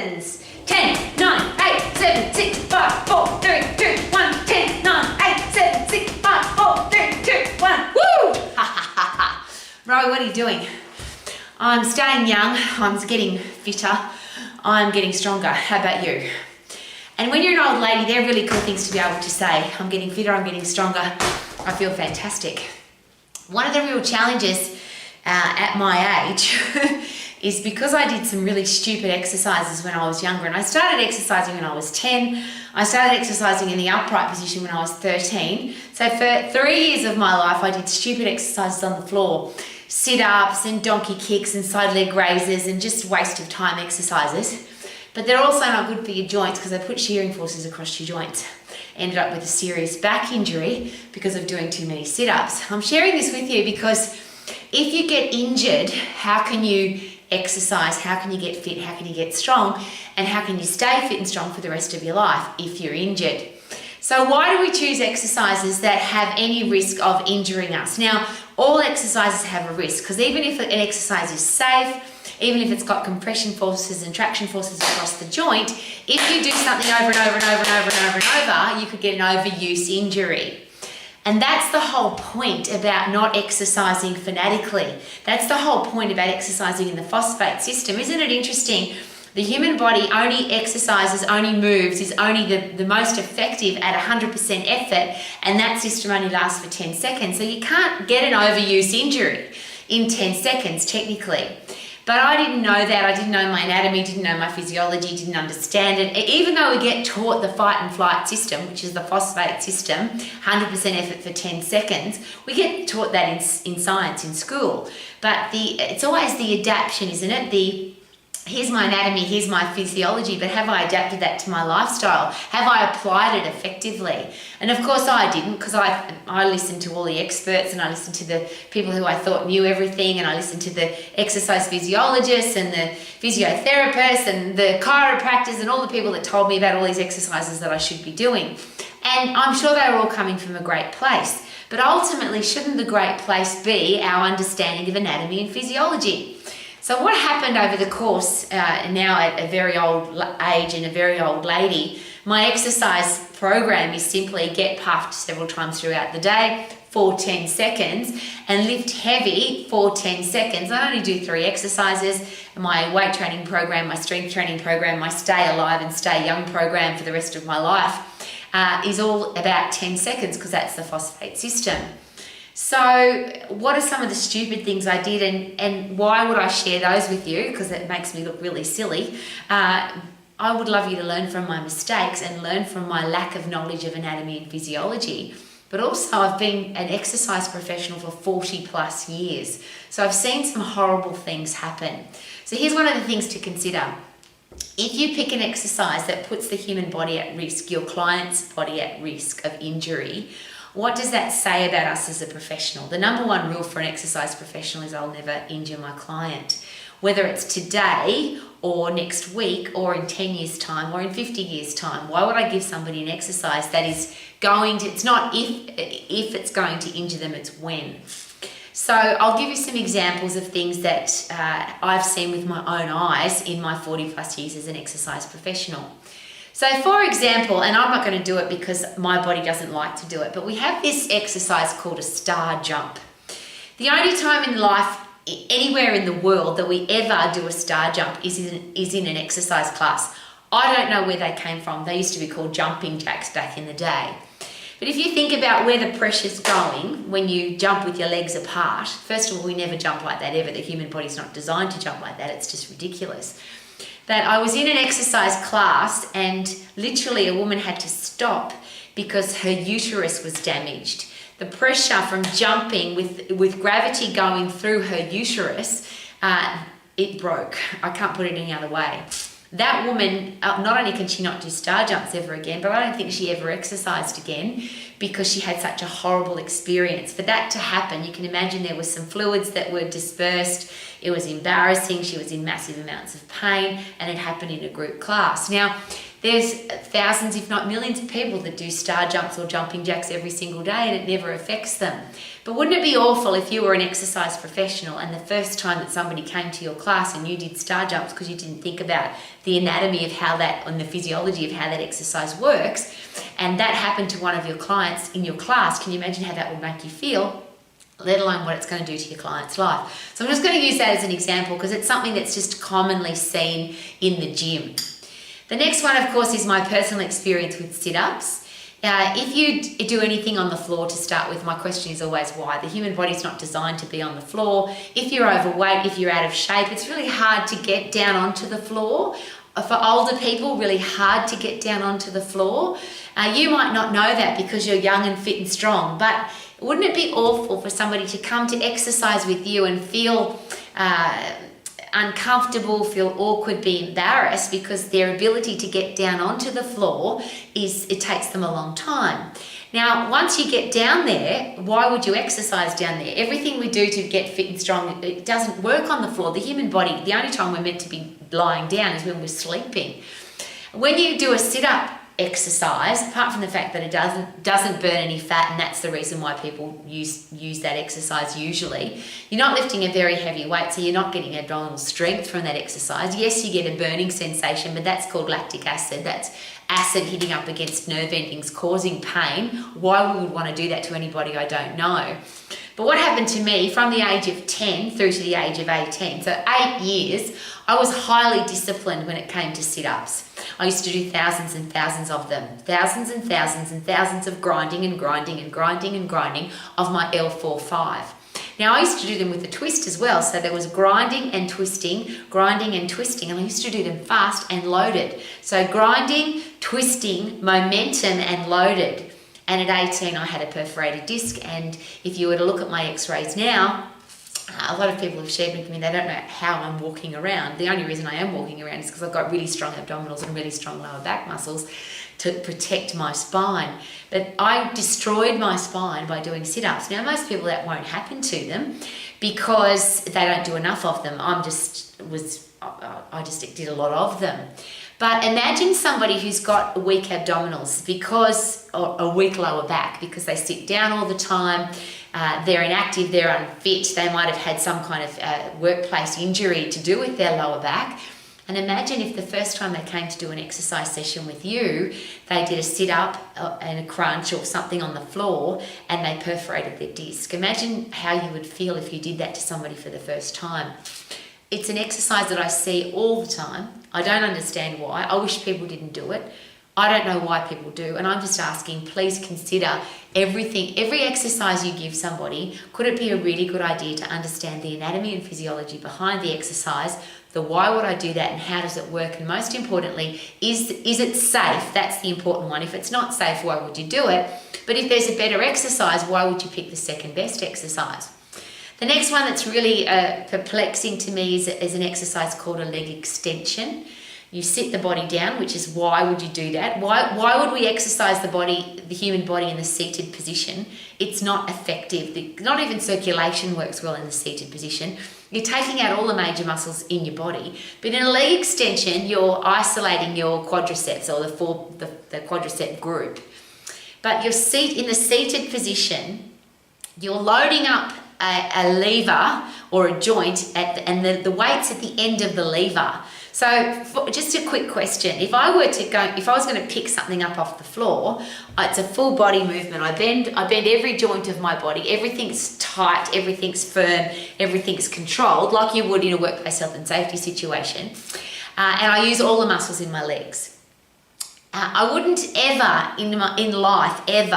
seconds. 10, 9, 8, 7, 6, 5, 4, 3, 2, 1. 10, 9, 8, 7, 6, 5, 4, 3, 2, 1. Woo! Ha ha ha ha. Rowie, what are you doing? I'm staying young. I'm getting fitter. I'm getting stronger. How about you? And when you're an old lady, they're really cool things to be able to say. I'm getting fitter, I'm getting stronger. I feel fantastic. One of the real challenges at my age is because I did some really stupid exercises when I was younger, and I started exercising when I was 10. I started exercising in the upright position when I was 13. So for 3 years of my life, I did stupid exercises on the floor. Sit-ups and donkey kicks and side leg raises and just waste of time exercises. But they're also not good for your joints because they put shearing forces across your joints. Ended up with a serious back injury because of doing too many sit-ups. I'm sharing this with you because if you get injured, how can you exercise? How can you get fit? How can you get strong? And how can you stay fit and strong for the rest of your life if you're injured? So why do we choose exercises that have any risk of injuring us? Now, all exercises have a risk because even if an exercise is safe, even if it's got compression forces and traction forces across the joint, if you do something over and over and over and over and over and over, you could get an overuse injury. And that's the whole point about not exercising fanatically. That's the whole point about exercising in the phosphate system. Isn't it interesting? The human body only exercises, only moves, is only the most effective at 100% effort, and that system only lasts for 10 seconds. So you can't get an overuse injury in 10 seconds, technically. But I didn't know that. I didn't know my anatomy, didn't know my physiology, didn't understand it. Even though we get taught the fight and flight system, which is the phosphate system, 100% effort for 10 seconds, we get taught that in science in school. But it's always the adaptation, isn't it? Here's my anatomy, here's my physiology, but have I adapted that to my lifestyle? Have I applied it effectively? And of course I didn't, because I listened to all the experts and I listened to the people who I thought knew everything, and I listened to the exercise physiologists and the physiotherapists and the chiropractors and all the people that told me about all these exercises that I should be doing. And I'm sure they were all coming from a great place. But ultimately, shouldn't the great place be our understanding of anatomy and physiology? So what happened over the course, now at a very old age and a very old lady, my exercise program is simply get puffed several times throughout the day for 10 seconds and lift heavy for 10 seconds. I only do 3 exercises. My weight training program, my strength training program, my stay alive and stay young program for the rest of my life is all about 10 seconds because that's the phosphate system. So what are some of the stupid things I did, and why would I share those with you? Because it makes me look really silly. I would love you to learn from my mistakes and learn from my lack of knowledge of anatomy and physiology. But also I've been an exercise professional for 40 plus years. So I've seen some horrible things happen. So here's one of the things to consider. If you pick an exercise that puts the human body at risk, your client's body at risk of injury, what does that say about us as a professional? The number one rule for an exercise professional is I'll never injure my client. Whether it's today or next week or in 10 years' time or in 50 years' time, why would I give somebody an exercise that is going to, it's not if it's going to injure them, it's when. So I'll give you some examples of things that I've seen with my own eyes in my 40 plus years as an exercise professional. So for example, and I'm not going to do it because my body doesn't like to do it, but we have this exercise called a star jump. The only time in life, anywhere in the world, that we ever do a star jump is in an exercise class. I don't know where they came from. They used to be called jumping jacks back in the day. But if you think about where the pressure's going when you jump with your legs apart, first of all, we never jump like that ever. The human body's not designed to jump like that. It's just ridiculous. That I was in an exercise class and literally a woman had to stop because her uterus was damaged. The pressure from jumping with gravity going through her uterus, it broke. I can't put it any other way. That woman, not only can she not do star jumps ever again, but I don't think she ever exercised again because she had such a horrible experience. For that to happen, you can imagine there were some fluids that were dispersed. It was embarrassing. She was in massive amounts of pain, and it happened in a group class. Now, There's thousands, if not millions of people that do star jumps or jumping jacks every single day and it never affects them. But wouldn't it be awful if you were an exercise professional and the first time that somebody came to your class and you did star jumps because you didn't think about the anatomy of how that, and the physiology of how that exercise works, and that happened to one of your clients in your class, can you imagine how that would make you feel? Let alone what it's going to do to your client's life. So I'm just going to use that as an example because it's something that's just commonly seen in the gym. The next one, of course, is my personal experience with sit-ups. If you do anything on the floor to start with, my question is always why. The human body is not designed to be on the floor. If you're overweight, if you're out of shape, it's really hard to get down onto the floor. For older people, really hard to get down onto the floor. You might not know that because you're young and fit and strong, but wouldn't it be awful for somebody to come to exercise with you and feel uncomfortable, feel awkward, be embarrassed because their ability to get down onto the floor it takes them a long time. Now, once you get down there, why would you exercise down there? Everything we do to get fit and strong, it doesn't work on the floor. The human body, the only time we're meant to be lying down is when we're sleeping. When you do a sit-up exercise, apart from the fact that it doesn't burn any fat, and that's the reason why people use that exercise usually, you're not lifting a very heavy weight, so you're not getting abdominal strength from that exercise. Yes, you get a burning sensation, but that's called lactic acid. That's acid hitting up against nerve endings causing pain. Why we would want to do that to anybody, I don't know. But what happened to me from the age of 10 through to the age of 18, so 8 years, I was highly disciplined when it came to sit-ups. I used to do thousands and thousands of them, thousands and thousands and thousands of grinding and grinding and grinding and grinding of my L4-5. Now, I used to do them with a twist as well, so there was grinding and twisting, and I used to do them fast and loaded. So grinding, twisting, momentum and loaded. And at 18, I had a perforated disc, and if you were to look at my x-rays now, a lot of people have shared with me they don't know how I'm walking around. The only reason I am walking around is because I've got really strong abdominals and really strong lower back muscles to protect my spine. But I destroyed my spine by doing sit-ups. Now, most people that won't happen to them because they don't do enough of them. I just did a lot of them. But imagine somebody who's got weak abdominals or a weak lower back because they sit down all the time, they're inactive, they're unfit, they might have had some kind of workplace injury to do with their lower back. And imagine if the first time they came to do an exercise session with you, they did a sit-up and a crunch or something on the floor and they perforated their disc. Imagine how you would feel if you did that to somebody for the first time. It's an exercise that I see all the time. I don't understand why. I wish people didn't do it. I don't know why people do. And I'm just asking, please consider every exercise you give somebody, could it be a really good idea to understand the anatomy and physiology behind the exercise, the why would I do that and how does it work? And most importantly, is it safe? That's the important one. If it's not safe, why would you do it? But if there's a better exercise, why would you pick the second best exercise? The next one that's really perplexing to me is an exercise called a leg extension. You sit the body down, which is why would you do that? Why would we exercise the human body in the seated position? It's not effective. Not even circulation works well in the seated position. You're taking out all the major muscles in your body. But in a leg extension, you're isolating your quadriceps or the quadricep group. But in the seated position, you're loading up a lever or a joint and the weight's at the end of the lever. So just a quick question. If I was going to pick something up off the floor, it's a full body movement. I bend every joint of my body. Everything's tight, everything's firm, everything's controlled, like you would in a workplace health and safety situation. And I use all the muscles in my legs. I wouldn't ever in life, if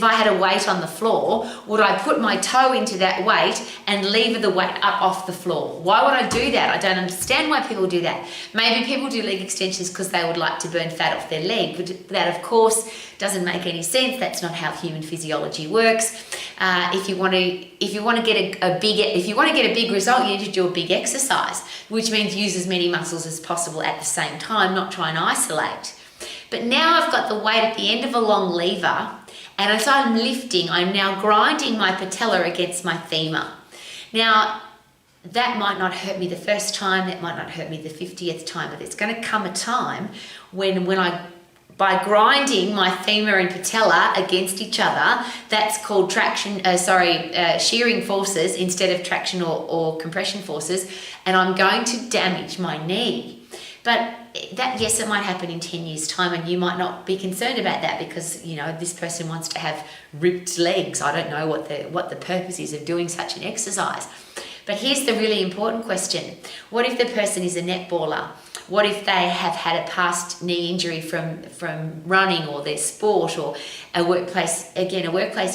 I had a weight on the floor, would I put my toe into that weight and lever the weight up off the floor. Why would I do that? I don't understand why people do that. Maybe people do leg extensions because they would like to burn fat off their leg, but that of course doesn't make any sense. That's not how human physiology works. If you want to get a big result, you need to do a big exercise, which means use as many muscles as possible at the same time, not try and isolate. But now I've got the weight at the end of a long lever, and as I'm lifting, I'm now grinding my patella against my femur. Now, that might not hurt me the first time, that might not hurt me the 50th time, but it's going to come a time when by grinding my femur and patella against each other, that's called shearing forces instead of traction or compression forces, and I'm going to damage my knee. But that, yes, it might happen in 10 years' time, and you might not be concerned about that because, this person wants to have ripped legs. I don't know what the purpose is of doing such an exercise. But here's the really important question. What if the person is a netballer? What if they have had a past knee injury from running or their sport or a workplace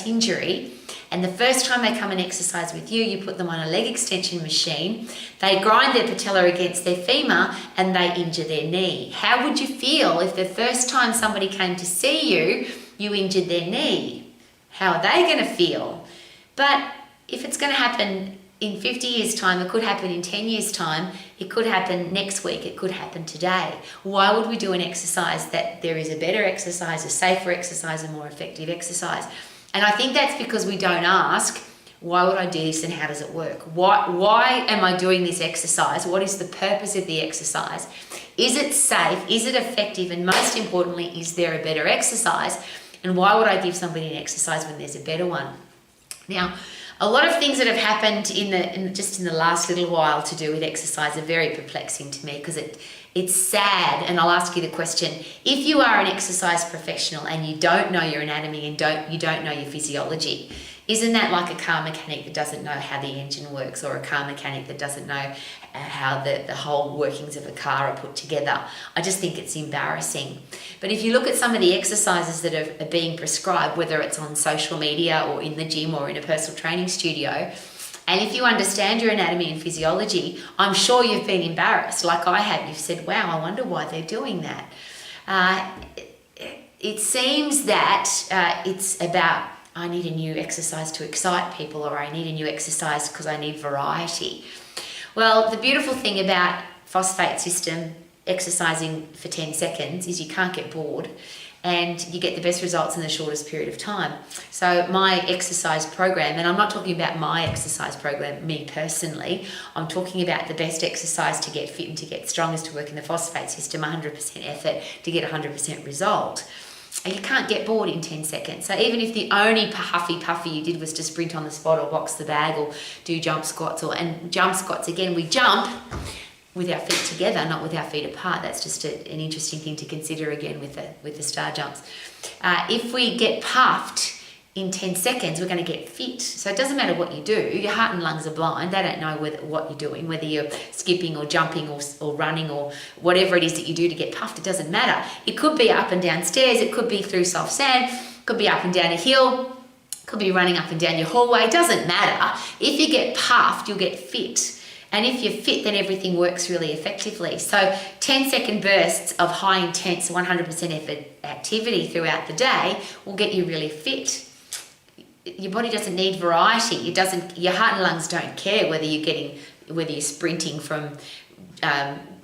injury, and the first time they come and exercise with you, you put them on a leg extension machine, they grind their patella against their femur and they injure their knee. How would you feel if the first time somebody came to see you, you injured their knee? How are they going to feel? But if it's going to happen in 50 years' time, it could happen in 10 years' time, it could happen next week, it could happen today. Why would we do an exercise that there is a better exercise, a safer exercise, a more effective exercise? And I think that's because we don't ask, why would I do this and how does it work? Why am I doing this exercise? What is the purpose of the exercise? Is it safe? Is it effective? And most importantly, is there a better exercise? And why would I give somebody an exercise when there's a better one? Now, a lot of things that have happened in the last little while to do with exercise are very perplexing to me because it's sad. And I'll ask you the question, if you are an exercise professional and you don't know your anatomy and you don't know your physiology, isn't that like a car mechanic that doesn't know how the engine works, or a car mechanic that doesn't know how the whole workings of a car are put together? I just think it's embarrassing. But if you look at some of the exercises that are being prescribed, whether it's on social media or in the gym or in a personal training studio, and if you understand your anatomy and physiology, I'm sure you've been embarrassed like I have. You've said, wow, I wonder why they're doing that. It seems that it's about, I need a new exercise to excite people, or I need a new exercise because I need variety. Well, the beautiful thing about phosphate system exercising for 10 seconds is you can't get bored and you get the best results in the shortest period of time. So my exercise program, and I'm not talking about my exercise program, me personally, I'm talking about the best exercise to get fit and to get strong is to work in the phosphate system, 100% effort to get 100% result. And you can't get bored in 10 seconds. So even if the only puffy you did was to sprint on the spot or box the bag or do jump squats, and jump squats, again, we jump with our feet together, not with our feet apart. That's just an interesting thing to consider again with the star jumps. If we get puffed in 10 seconds, we're going to get fit. So it doesn't matter what you do. Your heart and lungs are blind. They don't know what you're doing, whether you're skipping or jumping or running or whatever it is that you do to get puffed. It doesn't matter. It could be up and down stairs. It could be through soft sand. It could be up and down a hill. It could be running up and down your hallway. It doesn't matter. If you get puffed, you'll get fit. And if you're fit, then everything works really effectively. So 10-second bursts of high intense 100% effort activity throughout the day will get you really fit. Your body doesn't need variety. Your heart and lungs don't care whether you're sprinting from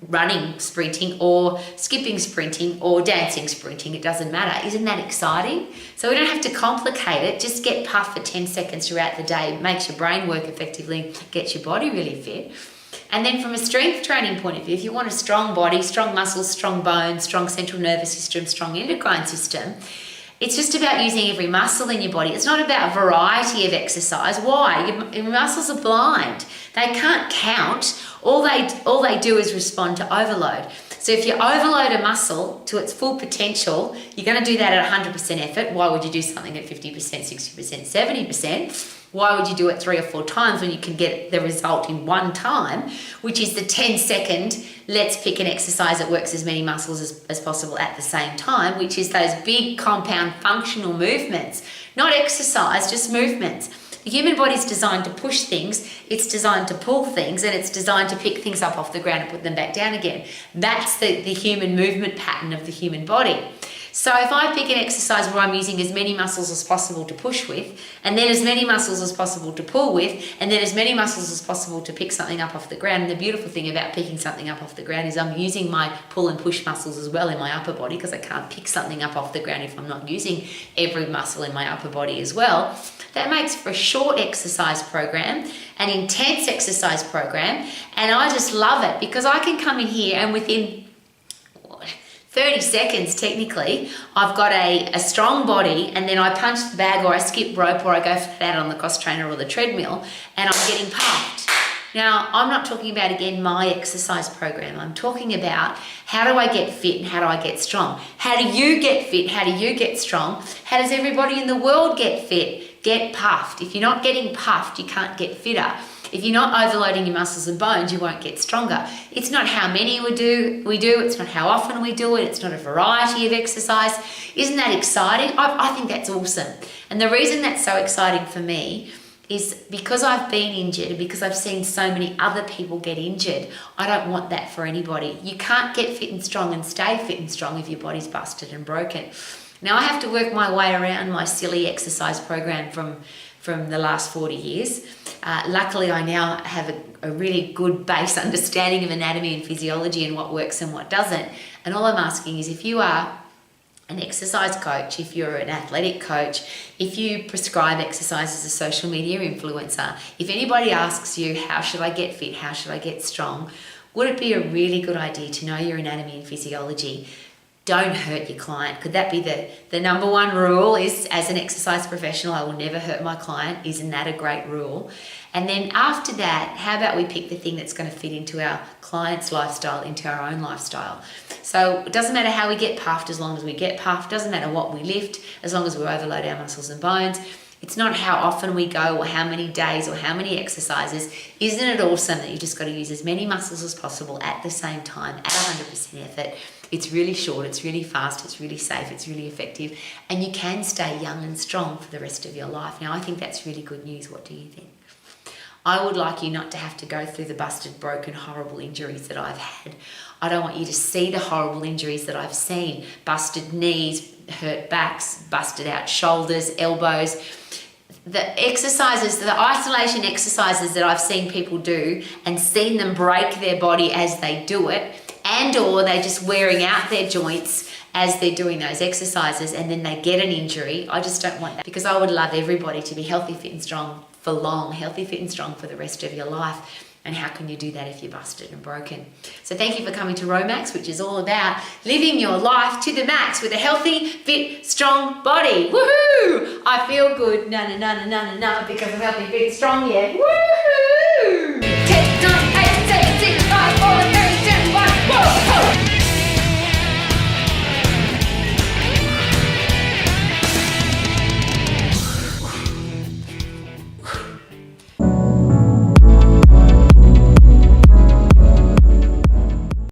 running sprinting or skipping sprinting or dancing sprinting. It doesn't matter. Isn't that exciting? So we don't have to complicate it. Just get puffed for 10 seconds throughout the day. It makes your brain work effectively, gets your body really fit. And then from a strength training point of view, if you want a strong body, strong muscles, strong bones, strong central nervous system, strong endocrine system, it's just about using every muscle in your body. It's not about variety of exercise. Why? Your muscles are blind. They can't count. All they do is respond to overload. So if you overload a muscle to its full potential, you're going to do that at 100% effort. Why would you do something at 50%, 60%, 70%? Why would you do it 3 or 4 times when you can get the result in one time, which is the 10-second, let's pick an exercise that works as many muscles as possible at the same time, which is those big compound functional movements. Not exercise, just movements. The human body is designed to push things, it's designed to pull things, and it's designed to pick things up off the ground and put them back down again. That's the human movement pattern of the human body. So if I pick an exercise where I'm using as many muscles as possible to push with, and then as many muscles as possible to pull with, and then as many muscles as possible to pick something up off the ground, and the beautiful thing about picking something up off the ground is I'm using my pull and push muscles as well in my upper body, because I can't pick something up off the ground if I'm not using every muscle in my upper body as well. That makes for a short exercise program, an intense exercise program, and I just love it because I can come in here and within 30 seconds, technically, I've got a strong body, and then I punch the bag or I skip rope or I go for that on the cross trainer or the treadmill, and I'm getting pumped. Now, I'm not talking about, again, my exercise program. I'm talking about how do I get fit and how do I get strong? How do you get fit? How do you get strong? How does everybody in the world get fit? Get puffed. If you're not getting puffed, you can't get fitter. If you're not overloading your muscles and bones, you won't get stronger. It's not how many we do, it's not how often we do it, it's not a variety of exercise. Isn't that exciting? I think that's awesome. And the reason that's so exciting for me is because I've been injured, because I've seen so many other people get injured. I don't want that for anybody. You can't get fit and strong and stay fit and strong if your body's busted and broken. Now I have to work my way around my silly exercise program from the last 40 years. Luckily, I now have a really good base understanding of anatomy and physiology and what works and what doesn't. And all I'm asking is, if you are an exercise coach, if you're an athletic coach, if you prescribe exercise as a social media influencer, if anybody asks you, how should I get fit, how should I get strong, would it be a really good idea to know your anatomy and physiology? Don't hurt your client. Could that be the number one rule? Is, as an exercise professional, I will never hurt my client. Isn't that a great rule? And then after that, how about we pick the thing that's going to fit into our client's lifestyle, into our own lifestyle? So it doesn't matter how we get puffed as long as we get puffed. Doesn't matter what we lift as long as we overload our muscles and bones. It's not how often we go or how many days or how many exercises. Isn't it awesome that you just got to use as many muscles as possible at the same time at 100% effort? It's really short, it's really fast, it's really safe, it's really effective, and you can stay young and strong for the rest of your life. Now, I think that's really good news. What do you think? I would like you not to have to go through the busted, broken, horrible injuries that I've had. I don't want you to see the horrible injuries that I've seen. Busted knees, hurt backs, busted out shoulders, elbows. The exercises, the isolation exercises that I've seen people do and seen them break their body as they do it, and or they're just wearing out their joints as they're doing those exercises and then they get an injury. I just don't want that, because I would love everybody to be healthy, fit and strong for long, healthy, fit and strong for the rest of your life. And how can you do that if you're busted and broken? So thank you for coming to Romax, which is all about living your life to the max with a healthy, fit, strong body. Woohoo! I feel good, because I'm healthy, fit, strong, yeah. Woohoo!